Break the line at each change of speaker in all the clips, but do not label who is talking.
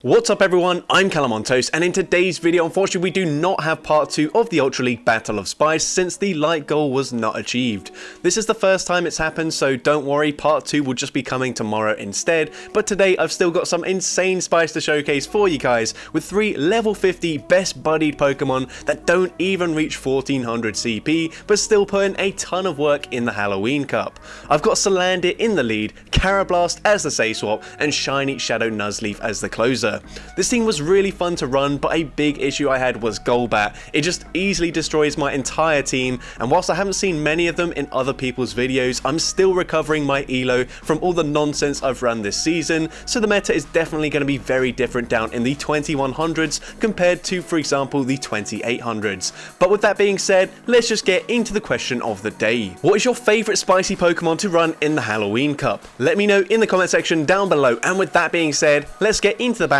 What's up everyone, I'm CallumOnToast, and in today's video unfortunately we do not have part 2 of the Ultra League Battle of Spice since the light goal was not achieved. This is the first time it's happened, so don't worry, part 2 will just be coming tomorrow instead, but today I've still got some insane spice to showcase for you guys with 3 level 50 best buddied Pokemon that don't even reach 1400 CP but still put in a ton of work in the Halloween Cup. I've got Salandit in the lead, Carablast as the Say Swap, and Shiny Shadow Nuzleaf as the closer. This team was really fun to run, but a big issue I had was Golbat. It just easily destroys my entire team, and whilst I haven't seen many of them in other people's videos, I'm still recovering my elo from all the nonsense I've run this season, so the meta is definitely going to be very different down in the 2100s compared to, for example, the 2800s. But with that being said, let's just get into the question of the day. What is your favourite spicy Pokemon to run in the Halloween Cup? Let me know in the comment section down below, and with that being said, let's get into the battles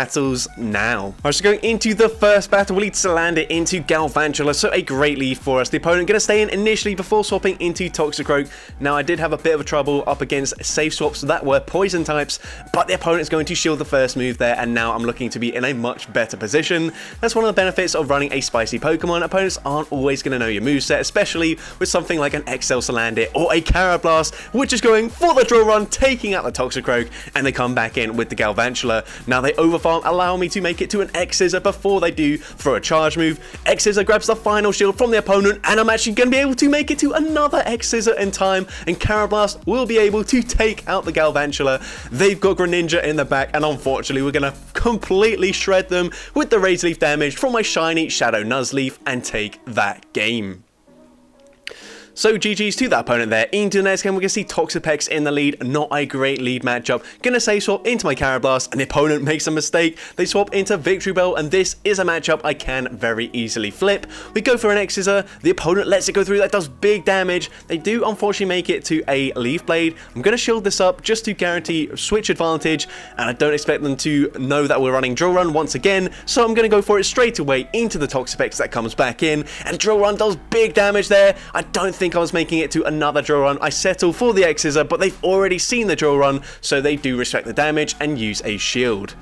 now. Alright, so going into the first battle, we'll lead Salandit into Galvantula, so a great lead for us. The opponent going to stay in initially before swapping into Toxicroak. Now I did have a bit of a trouble up against safe swaps that were poison types, but the opponent is going to shield the first move there, and now I'm looking to be in a much better position. That's one of the benefits of running a spicy Pokemon. Opponents aren't always going to know your moveset, especially with something like an XL Salandit or a Carablast, which is going for the drill run, taking out the Toxicroak, and they come back in with the Galvantula. Now they overfarm, allow me to make it to an X-Scissor before they do throw a charge move. X-Scissor grabs the final shield from the opponent, and I'm actually going to be able to make it to another X-Scissor in time, and Carablast will be able to take out the Galvantula. They've got Greninja in the back, and unfortunately we're going to completely shred them with the Razor Leaf damage from my Shiny Shadow Nuzleaf and take that game. So GG's to that opponent there. Into the next game, we're going to see Toxapex in the lead. Not a great lead matchup. Going to say swap into my Carablast, and the opponent makes a mistake. They swap into Victory Bell, and this is a matchup I can very easily flip. We go for an X-Scissor. The opponent lets it go through. That does big damage. They do unfortunately make it to a Leaf Blade. I'm going to shield this up just to guarantee switch advantage, and I don't expect them to know that we're running Drill Run once again, so I'm going to go for it straight away into the Toxapex that comes back in, and Drill Run does big damage there. I don't think I was making it to another drill run. I settle for the X-Scissor, but they've already seen the drill run, so they do respect the damage and use a shield.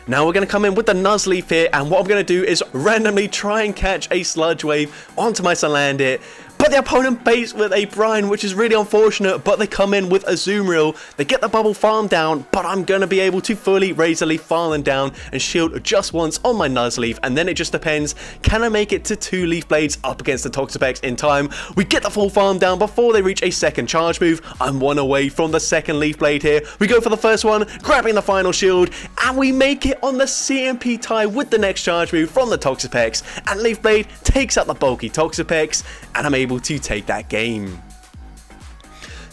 Now we're going to come in with the Nuzleaf here, and what I'm going to do is randomly try and catch a Sludge Wave onto my Salandit. But the opponent baits with a Brine, which is really unfortunate, but they come in with a Azumarill. They get the Bubble Farm down, but I'm going to be able to fully Razor Leaf farm them down and shield just once on my Nuzleaf, and then it just depends, can I make it to 2 Leaf Blades up against the Toxapex in time? We get the full farm down before they reach a second charge move. I'm 1 away from the second Leaf Blade here. We go for the first one, grabbing the final shield, and we make it on the CMP tie with the next charge move from the Toxapex, and Leaf Blade takes out the bulky Toxapex, and I'm able to take that game.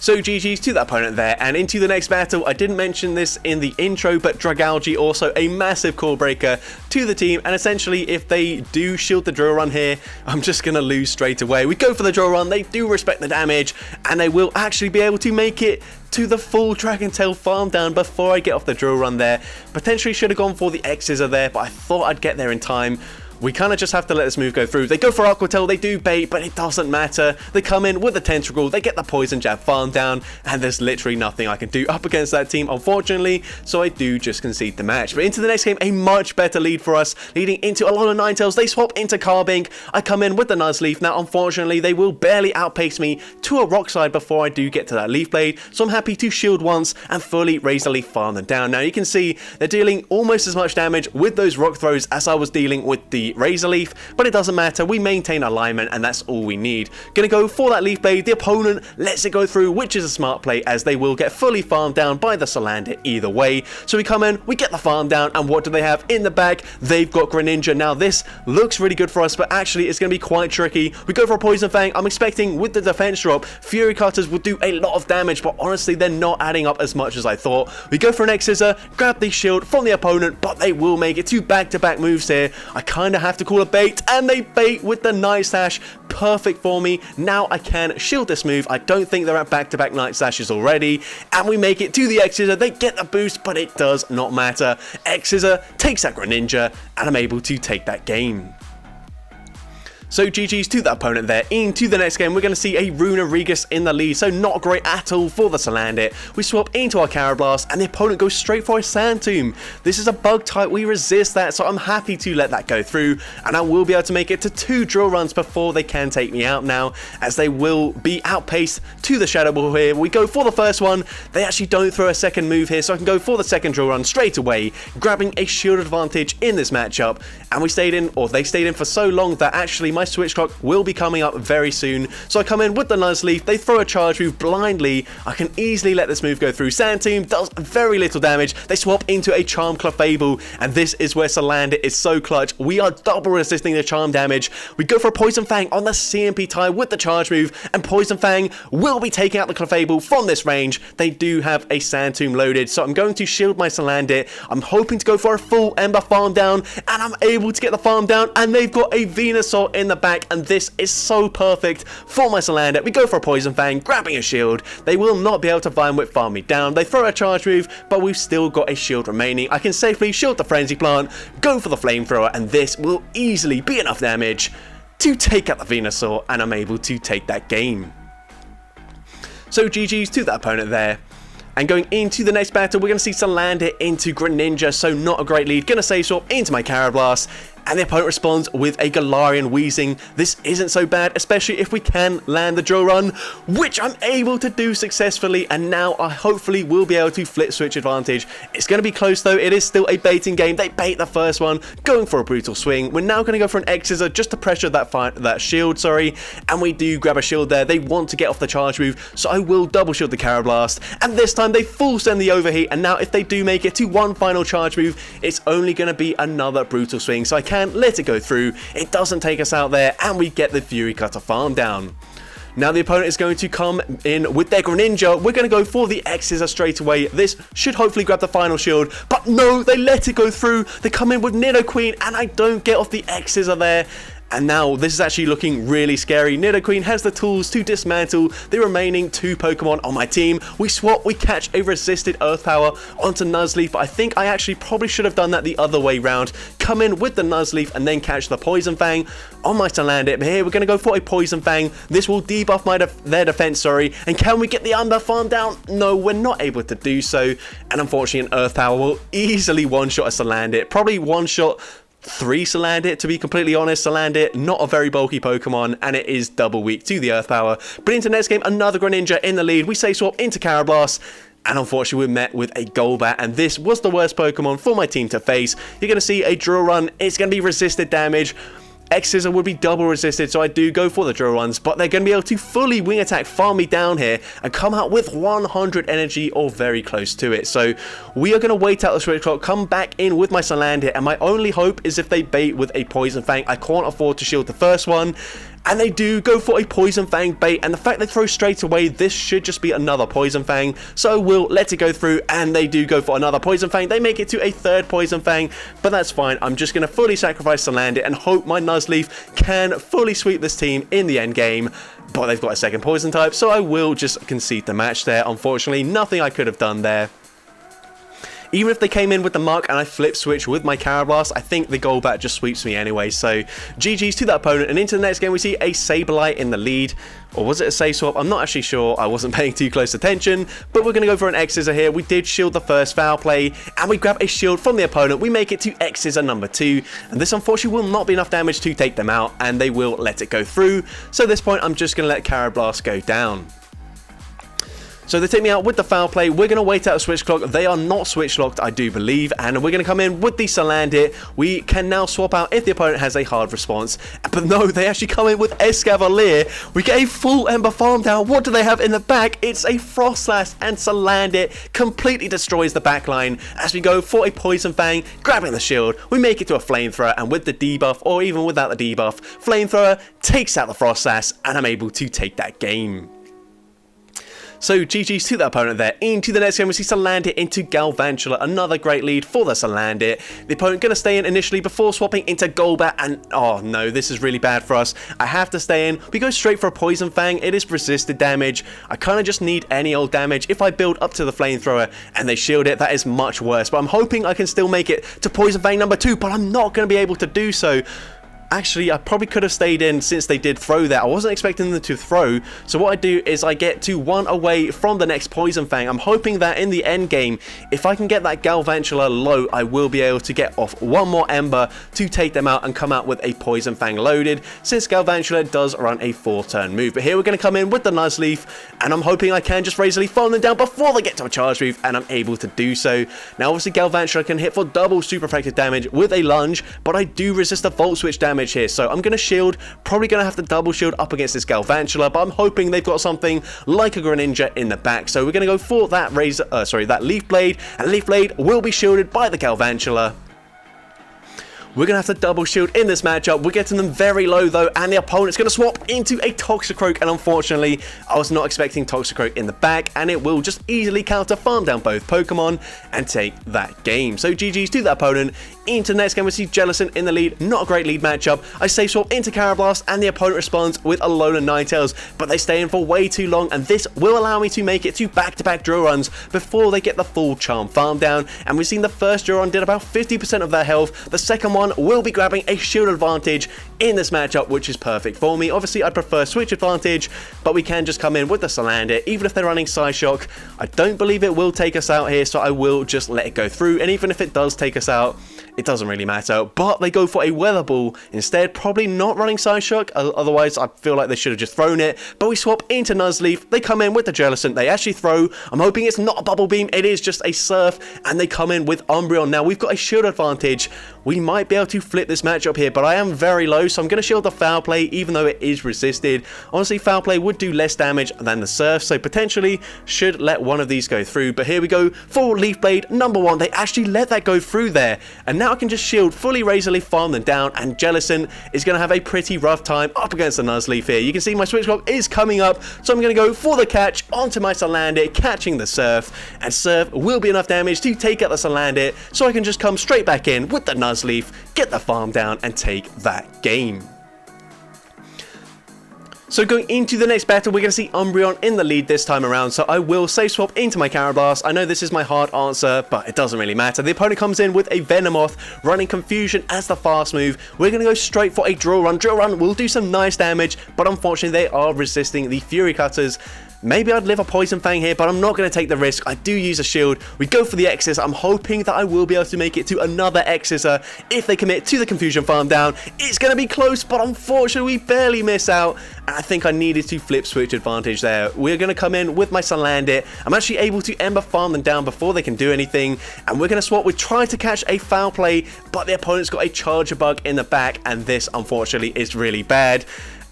So GG's to that opponent there, and into the next battle. I didn't mention this in the intro, but Dragalge also a massive core breaker to the team, and essentially if they do shield the drill run here, I'm just going to lose straight away. We go for the drill run, they do respect the damage, and they will actually be able to make it to the full Dragon Tail farm down before I get off the drill run there. Potentially should have gone for the X-Scissor there, but I thought I'd get there in time. We kind of just have to let this move go through. They go for Aqua Tail, they do bait, but it doesn't matter. They come in with the Tentacle, they get the Poison Jab farm down, and there's literally nothing I can do up against that team, unfortunately, so I do just concede the match. But into the next game, a much better lead for us, leading into a lot of Ninetales. They swap into Carbink. I come in with the Nuzleaf. Now, unfortunately, they will barely outpace me to a Rock Slide before I do get to that Leaf Blade, so I'm happy to shield once and fully Razor Leaf farm them down. Now, you can see they're dealing almost as much damage with those Rock Throws as I was dealing with the Razor Leaf, but it doesn't matter. We maintain alignment, and that's all we need. Gonna go for that Leaf Blade. The opponent lets it go through, which is a smart play, as they will get fully farmed down by the Salandit either way. So we come in, we get the farm down, and what do they have in the bag? They've got Greninja. Now this looks really good for us, but actually it's gonna be quite tricky. We go for a Poison Fang. I'm expecting with the defense drop, Fury Cutters will do a lot of damage, but honestly they're not adding up as much as I thought. We go for an X-Scissor, grab the shield from the opponent, but they will make it to back-to-back moves here. I kind of have to call a bait, and they bait with the Night Slash. Perfect for me. Now I can shield this move. I don't think they're at back-to-back Night Slashes already, and we make it to the X-Scissor. They get the boost, but it does not matter. X-Scissor takes that Greninja, and I'm able to take that game. So GG's to that opponent there. Into the next game, we're going to see a Runa Regis in the lead, so not great at all for the Salandit. We swap into our Carablast, and the opponent goes straight for a Sand Tomb. This is a bug type, we resist that, so I'm happy to let that go through, and I will be able to make it to 2 drill runs before they can take me out now, as they will be outpaced to the Shadow Ball here. We go for the first one. They actually don't throw a second move here, so I can go for the second drill run straight away, grabbing a shield advantage in this matchup, and we stayed in, or they stayed in for so long that actually my switch clock will be coming up very soon. So I come in with the Nuzleaf, they throw a charge move blindly. I can easily let this move go through. Sand Tomb does very little damage. They swap into a Charm Clefable, and this is where Salandit is so clutch. We are double resisting the charm damage. We go for a Poison Fang on the CMP tie with the charge move, and Poison Fang will be taking out the Clefable from this range. They do have a Sand Tomb loaded, so I'm going to shield my Salandit. I'm hoping to go for a full Ember farm down, and I'm able to get the farm down, and they've got a Venusaur in the back, and this is so perfect for my Salandit. We go for a Poison Fang, grabbing a shield. They will not be able to Vine Whip farm me down. They throw a charge move, but we've still got a shield remaining. I can safely shield the Frenzy Plant, go for the Flamethrower, and this will easily be enough damage to take out the Venusaur, and I'm able to take that game. So GG's to that opponent there. And going into the next battle, we're going to see Salandit into Greninja, so not a great lead. Going to save swap into my Carablast, and the opponent responds with a Galarian Weezing. This isn't so bad, especially if we can land the drill run, which I'm able to do successfully, and now I hopefully will be able to flip switch advantage. It's going to be close though. It is still a baiting game. They bait the first one, going for a brutal swing. We're now going to go for an X-Scissor just to pressure that shield, and we do grab a shield there. They want to get off the charge move, so I will double shield the Carablast, and this time they full send the overheat, and now if they do make it to one final charge move, it's only going to be another brutal swing, so I can let it go through. It doesn't take us out there, and we get the Fury Cutter farm down. Now the opponent is going to come in with their Greninja. We're going to go for the X-Scissor straight away. This should hopefully grab the final shield, but no, they let it go through. They come in with Nidoqueen, and I don't get off the X-Scissor there. And now this is actually looking really scary. Nidoqueen has the tools to dismantle the remaining 2 Pokemon on my team. We swap, we catch a resisted Earth Power onto Nuzleaf, but I think I actually probably should have done that the other way round. Come in with the Nuzleaf and then catch the Poison Fang on my Salandit. But here we're going to go for a Poison Fang. This will debuff their defense, and can we get the Under farm down? No, we're not able to do so. And unfortunately an Earth Power will easily one-shot a Salandit. Probably one-shot 3 Salandit, to be completely honest. Salandit, not a very bulky Pokemon, and it is double weak to the Earth Power. But into the next game, another Greninja in the lead. We say swap into Carablast, and unfortunately we're met with a Golbat, and this was the worst Pokemon for my team to face. You're going to see a Drill Run. It's going to be resisted damage. X-Scissor would be double resisted, so I do go for the drill runs, but they're going to be able to fully wing attack, farm me down here, and come out with 100 energy or very close to it. So we are going to wait out the switch clock, come back in with my Salandit, and my only hope is if they bait with a Poison Fang. I can't afford to shield the first one. And they do go for a Poison Fang bait, and the fact they throw straight away, this should just be another Poison Fang, so we'll let it go through, and they do go for another Poison Fang. They make it to a 3rd Poison Fang, but that's fine. I'm just going to fully sacrifice Salandit and hope my Nuzleaf can fully sweep this team in the end game, but they've got a 2nd Poison type, so I will just concede the match there. Unfortunately, nothing I could have done there. Even if they came in with the Muck and I flip switch with my Carablast, I think the Golbat just sweeps me anyway. So GG's to that opponent. And into the next game, we see a Sableye in the lead. Or was it a save swap? I'm not actually sure. I wasn't paying too close attention. But we're going to go for an X-Scissor here. We did shield the first foul play. And we grab a shield from the opponent. We make it to X-Scissor number 2. And this unfortunately will not be enough damage to take them out. And they will let it go through. So at this point, I'm just going to let Carablast go down. So they take me out with the foul play. We're going to wait out a switch clock. They are not switch locked, I do believe. And we're going to come in with the Salandit. We can now swap out if the opponent has a hard response. But no, they actually come in with Escavalier. We get a full Ember farm down. What do they have in the back? It's a Frostlass, and Salandit completely destroys the backline as we go for a Poison Fang, grabbing the shield. We make it to a Flamethrower, and with the debuff, or even without the debuff, Flamethrower takes out the Frostlass, and I'm able to take that game. So GG's to that opponent there. Into the next game, we see Salandit into Galvantula. Another great lead for the Salandit. The opponent going to stay in initially before swapping into Golbat. And oh no, this is really bad for us. I have to stay in. We go straight for a Poison Fang. It is resisted damage. I kind of just need any old damage. If I build up to the Flamethrower and they shield it, that is much worse. But I'm hoping I can still make it to Poison Fang number 2. But I'm not going to be able to do so. Actually, I probably could have stayed in since they did throw that. I wasn't expecting them to throw. So what I do is I get to 1 away from the next Poison Fang. I'm hoping that in the end game, if I can get that Galvantula low, I will be able to get off 1 more Ember to take them out and come out with a Poison Fang loaded, since Galvantula does run a 4-turn move. But here we're going to come in with the Nuzleaf, and I'm hoping I can just Razor Leaf farm them down before they get to a charge move, and I'm able to do so. Now obviously Galvantula can hit for double super effective damage with a lunge, but I do resist the Volt Switch damage here, so I'm going to shield, probably going to have to double shield up against this Galvantula, but I'm hoping they've got something like a Greninja in the back, so we're going to go for that that Leaf Blade, and Leaf Blade will be shielded by the Galvantula. We're going to have to double shield in this matchup. We're getting them very low though, and the opponent's going to swap into a Toxicroak, and unfortunately, I was not expecting Toxicroak in the back, and it will just easily counter farm down both Pokemon and take that game. So GG's to that opponent. Into the next game, we see Jellicent in the lead. Not a great lead matchup. I safe swap into Carablast, and the opponent responds with Alolan Ninetales, but they stay in for way too long, and this will allow me to make it to back-to-back drill runs before they get the full charm farm down. And we've seen the first drill run did about 50% of their health. The second one will be grabbing a shield advantage in this matchup, which is perfect for me. Obviously, I prefer switch advantage, but we can just come in with the Salander, even if they're running Psyshock. I don't believe it will take us out here, so I will just let it go through, and even if it does take us out, it doesn't really matter. But they go for a Weather Ball instead, probably not running Psyshock, otherwise I feel like they should have just thrown it. But we swap into Nuzleaf, they come in with the Jellicent, they actually throw. I'm hoping it's not a Bubble Beam, it is just a Surf, and they come in with Umbreon. Now we've got a shield advantage. We might be able to flip this matchup here, but I am very low, so I'm going to shield the Foul Play, even though it is resisted. Honestly, Foul Play would do less damage than the Surf, so potentially should let one of these go through. But here we go for Leaf Blade number 1. They actually let that go through there, and now I can just shield, fully Razor Leaf, farm them down, and Jellicent is going to have a pretty rough time up against the Nuzleaf here. You can see my switch clock is coming up, so I'm going to go for the catch onto my Salandit, catching the Surf, and Surf will be enough damage to take out the Salandit, so I can just come straight back in with the Nuzleaf, get the farm down, and take that game. So going into the next battle, we're going to see Umbreon in the lead this time around, so I will safe swap into my Carablast. I know this is my hard answer, but it doesn't really matter. The opponent comes in with a Venomoth, running Confusion as the fast move. We're going to go straight for a Drill Run. Drill Run will do some nice damage, but unfortunately they are resisting the Fury Cutters. Maybe I'd live a Poison Fang here, but I'm not going to take the risk. I do use a shield. We go for the X-Scissor. I'm hoping that I will be able to make it to another X-Scissor if they commit to the Confusion farm down. It's going to be close, but unfortunately we barely miss out. And I think I needed to flip switch advantage there. We're going to come in with my Salandit. I'm actually able to Ember farm them down before they can do anything. And we're going to swap with trying to catch a Foul Play, but the opponent's got a Charger Bug in the back, and this unfortunately is really bad.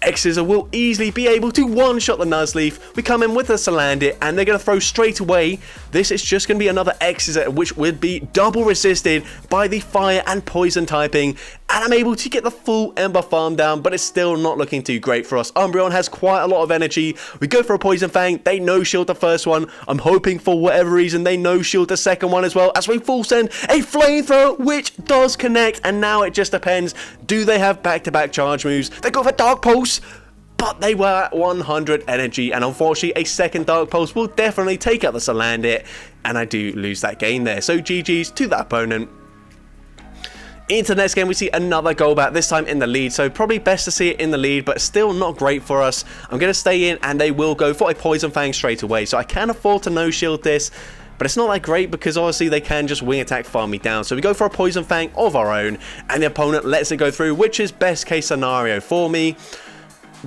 X-Scissor will easily be able to one-shot the Nuzleaf. We come in with the Salandit, and they're going to throw straight away. This is just going to be another X-Scissor, which would be double resisted by the Fire and Poison typing. And I'm able to get the full Ember farm down, but it's still not looking too great for us. Umbreon has quite a lot of energy. We go for a Poison Fang. They no-shield the first one. I'm hoping for whatever reason they no-shield the second one as well, as we full send a Flamethrower, which does connect. And now it just depends. Do they have back-to-back charge moves? They go for Dark Pulse, but they were at 100 energy, and unfortunately a second Dark Pulse will definitely take out the Salandit, and I do lose that game there. So GG's to that opponent. Into the next game, we see another Golbat, this time in the lead, so probably best to see it in the lead, but still not great for us. I'm going to stay in, and they will go for a Poison Fang straight away, so I can afford to no-shield this, but it's not that great because obviously they can just wing attack farm me down. So we go for a Poison Fang of our own, and the opponent lets it go through, which is best case scenario for me,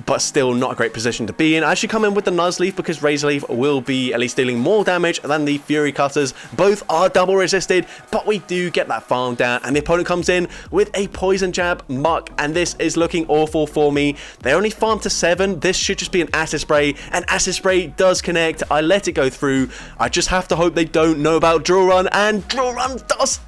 but still not a great position to be in. I actually come in with the Nuzleaf because Razor Leaf will be at least dealing more damage than the Fury Cutters. Both are double resisted, but we do get that farm down, and the opponent comes in with a Poison Jab, Muck, and this is looking awful for me. They only farm to 7. This should just be an Acid Spray, and Acid Spray does connect. I let it go through. I just have to hope they don't know about Drill Run, and Drill Run does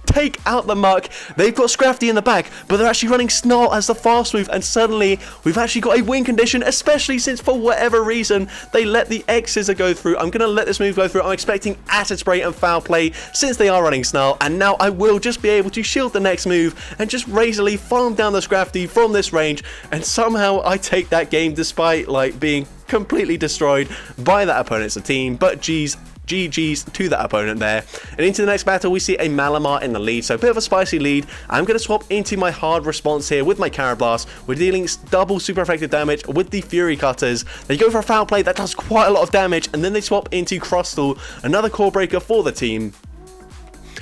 take out the Muck. They've got Scrafty in the back, but they're actually running Snarl as the fast move, and suddenly we've actually got a win condition, especially since for whatever reason they let the X-Scissor go through. I'm going to let this move go through. I'm expecting Acid Spray and Foul Play since they are running Snarl, and now I will just be able to shield the next move and just Razor Leaf farm down the Scrafty from this range, and somehow I take that game despite like being completely destroyed by that opponent's team. But geez, GG's to that opponent there. And into the next battle, we see a Malamar in the lead, so a bit of a spicy lead. I'm going to swap into my hard response here with my Carablast. We're dealing double super effective damage with the Fury Cutters. They go for a foul play that does quite a lot of damage, and then they swap into Crustle, another core breaker for the team.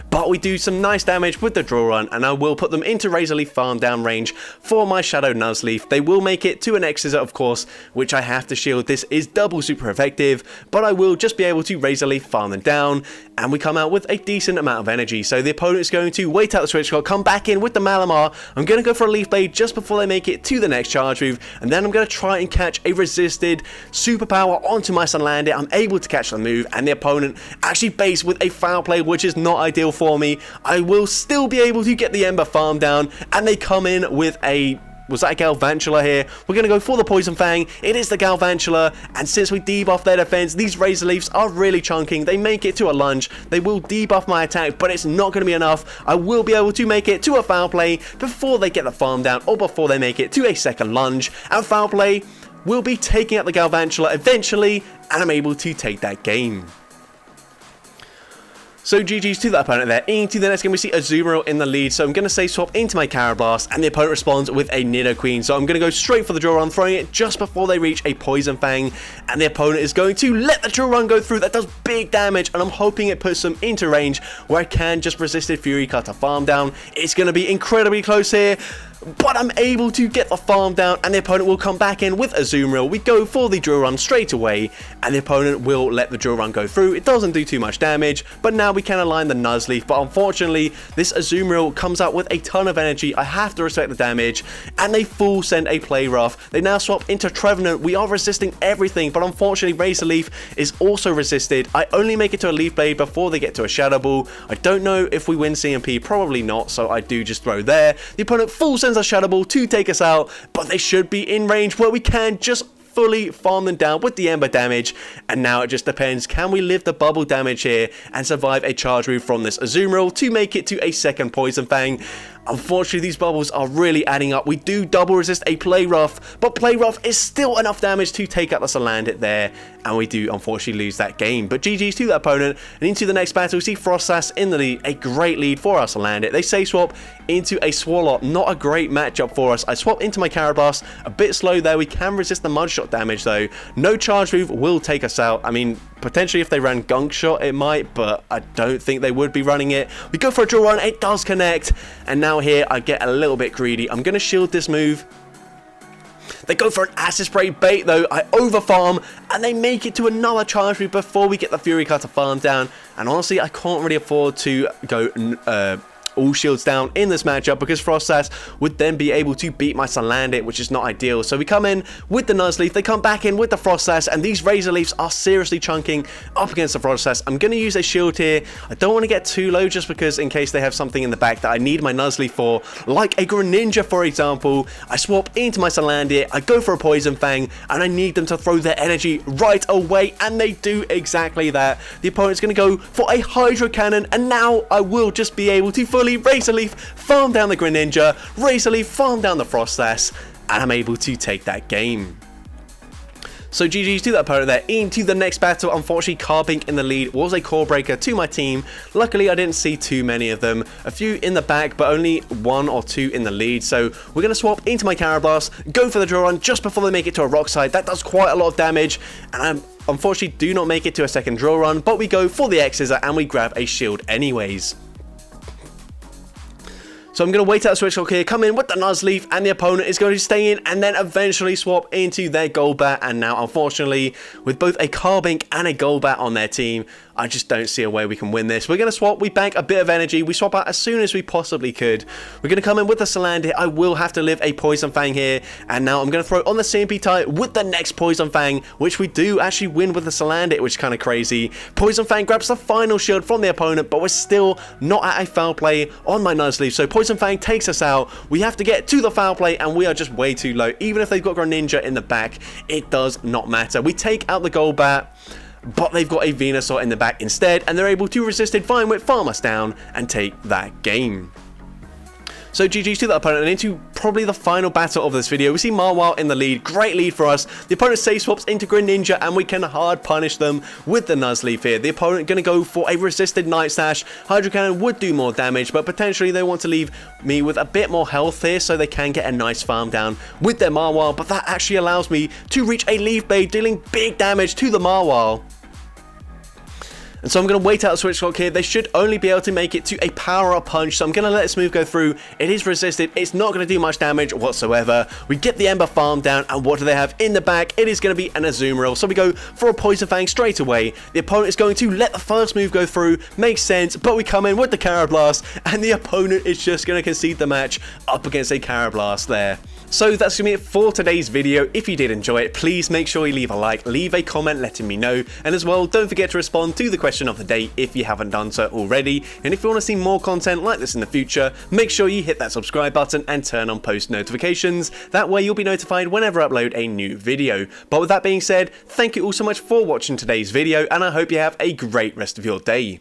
But we do some nice damage with the draw run, and I will put them into Razor Leaf farm down range for my Shadow Nuzleaf. They will make it to an X-Scissor, of course, which I have to shield. This is double super effective, but I will just be able to Razor Leaf farm them down, and we come out with a decent amount of energy. So the opponent is going to wait out the switch shot, come back in with the Malamar. I'm going to go for a Leaf Blade just before they make it to the next charge move, and then I'm going to try and catch a resisted superpower onto my Sunlandit. I'm able to catch the move, and the opponent actually baits with a foul play, which is not ideal for me. I will still be able to get the Ember farm down, and they come in with a... was that a Galvantula here? We're going to go for the Poison Fang. It is the Galvantula, and since we debuff their defense, these Razor Leafs are really chunking. They make it to a lunge. They will debuff my attack, but it's not going to be enough. I will be able to make it to a foul play before they get the farm down, or before they make it to a second lunge, and foul play will be taking out the Galvantula eventually, and I'm able to take that game. So GG's to that opponent there. Into the next game, we see Azumarill in the lead. So I'm going to say swap into my Carablast, and the opponent responds with a Nidoqueen. So I'm going to go straight for the draw run, throwing it just before they reach a Poison Fang. And the opponent is going to let the draw run go through. That does big damage, and I'm hoping it puts them into range where I can just resisted Fury Cutter farm down. It's going to be incredibly close here, but I'm able to get the farm down, and the opponent will come back in with Azumarill. We go for the drill run straight away, and the opponent will let the drill run go through. It doesn't do too much damage, but now we can align the Nuzleaf. But unfortunately, this Azumarill comes out with a ton of energy. I have to respect the damage, and they full send a Play Rough. They now swap into Trevenant. We are resisting everything, but unfortunately, Razor Leaf is also resisted. I only make it to a Leaf Blade before they get to a Shadow Ball. I don't know if we win CMP, probably not, so I do just throw there. The opponent full sends a Shadow Ball to take us out, but they should be in range where we can just fully farm them down with the Ember damage. And now it just depends, can we live the bubble damage here and survive a charge move from this Azumarill to make it to a second Poison Fang? Unfortunately, these bubbles are really adding up. We do double resist a Play Rough, but Play Rough is still enough damage to take out the Salandit there, and we do unfortunately lose that game. But GG's to that opponent, and into the next battle, we see Frostsass in the lead, a great lead for our Salandit. They say swap into a Swalot, not a great matchup for us. I swap into my Carablast, a bit slow there. We can resist the Mudshot damage though. No charge move will take us out. I mean, potentially if they ran Gunk Shot it might, but I don't think they would be running it. We go for a draw run, it does connect, and now here I get a little bit greedy. I'm going to shield this move. They go for an Acid Spray bait though. I overfarm, and they make it to another charge move before we get the Fury Cutter farm down. And honestly, I can't really afford to go all shields down in this matchup, because Frostsass would then be able to beat my Salandit, which is not ideal. So we come in with the Nuzleaf, they come back in with the Frostsass, and these Razor Leafs are seriously chunking up against the Frostsass. I'm going to use a shield here. I don't want to get too low, just because in case they have something in the back that I need my Nuzleaf for, like a Greninja for example. I swap into my Salandit, I go for a Poison Fang, and I need them to throw their energy right away, and they do exactly that. The opponent's going to go for a Hydro Cannon, and now I will just be able to fully Razor Leaf farm down the Greninja, Razor Leaf farm down the Frostsass, and I'm able to take that game. So GG's to that opponent there. Into the next battle. Unfortunately, Carbink in the lead was a core breaker to my team. Luckily, I didn't see too many of them. A few in the back, but only one or two in the lead. So we're going to swap into my Carablast, go for the draw run just before they make it to a Rock Slide. That does quite a lot of damage, and I unfortunately do not make it to a second draw run, but we go for the X-Scissor and we grab a shield anyways. So I'm going to wait out the switch lock here, come in with the Nuzleaf, and the opponent is going to stay in and then eventually swap into their Golbat. And now, unfortunately, with both a Carbink and a Golbat on their team, I just don't see a way we can win this. We're going to swap, we bank a bit of energy, we swap out as soon as we possibly could. We're going to come in with the Salandit. I will have to live a Poison Fang here, and now I'm going to throw on the CMP type with the next Poison Fang, which we do actually win with the Salandit, which is kind of crazy. Poison Fang grabs the final shield from the opponent, but we're still not at a foul play on my Nuzleaf, so Poison Fang takes us out. We have to get to the foul play, and we are just way too low. Even if they've got Greninja in the back, it does not matter. We take out the Golbat, but they've got a Venusaur in the back instead, and they're able to resist it fine with farm us down and take that game. So GG's to that opponent, and into probably the final battle of this video. We see Marwile in the lead, great lead for us. The opponent safe swaps into Greninja, and we can hard punish them with the Nuzleaf here. The opponent going to go for a resisted Night Slash. Hydro Cannon would do more damage, but potentially they want to leave me with a bit more health here so they can get a nice farm down with their Marwile, but that actually allows me to reach a Leaf Blade, dealing big damage to the Marwile. And so I'm going to wait out the switch clock here. They should only be able to make it to a power-up punch, so I'm going to let this move go through. It is resisted. It's not going to do much damage whatsoever. We get the Ember farm down, and what do they have in the back? It is going to be an Azumarill, so we go for a Poison Fang straight away. The opponent is going to let the first move go through. Makes sense, but we come in with the Carablast, and the opponent is just going to concede the match up against a Carablast there. So that's going to be it for today's video. If you did enjoy it, please make sure you leave a like, leave a comment letting me know, and as well, don't forget to respond to the question of the day if you haven't done so already. And if you want to see more content like this in the future, make sure you hit that subscribe button and turn on post notifications. That way you'll be notified whenever I upload a new video. But with that being said, thank you all so much for watching today's video, and I hope you have a great rest of your day.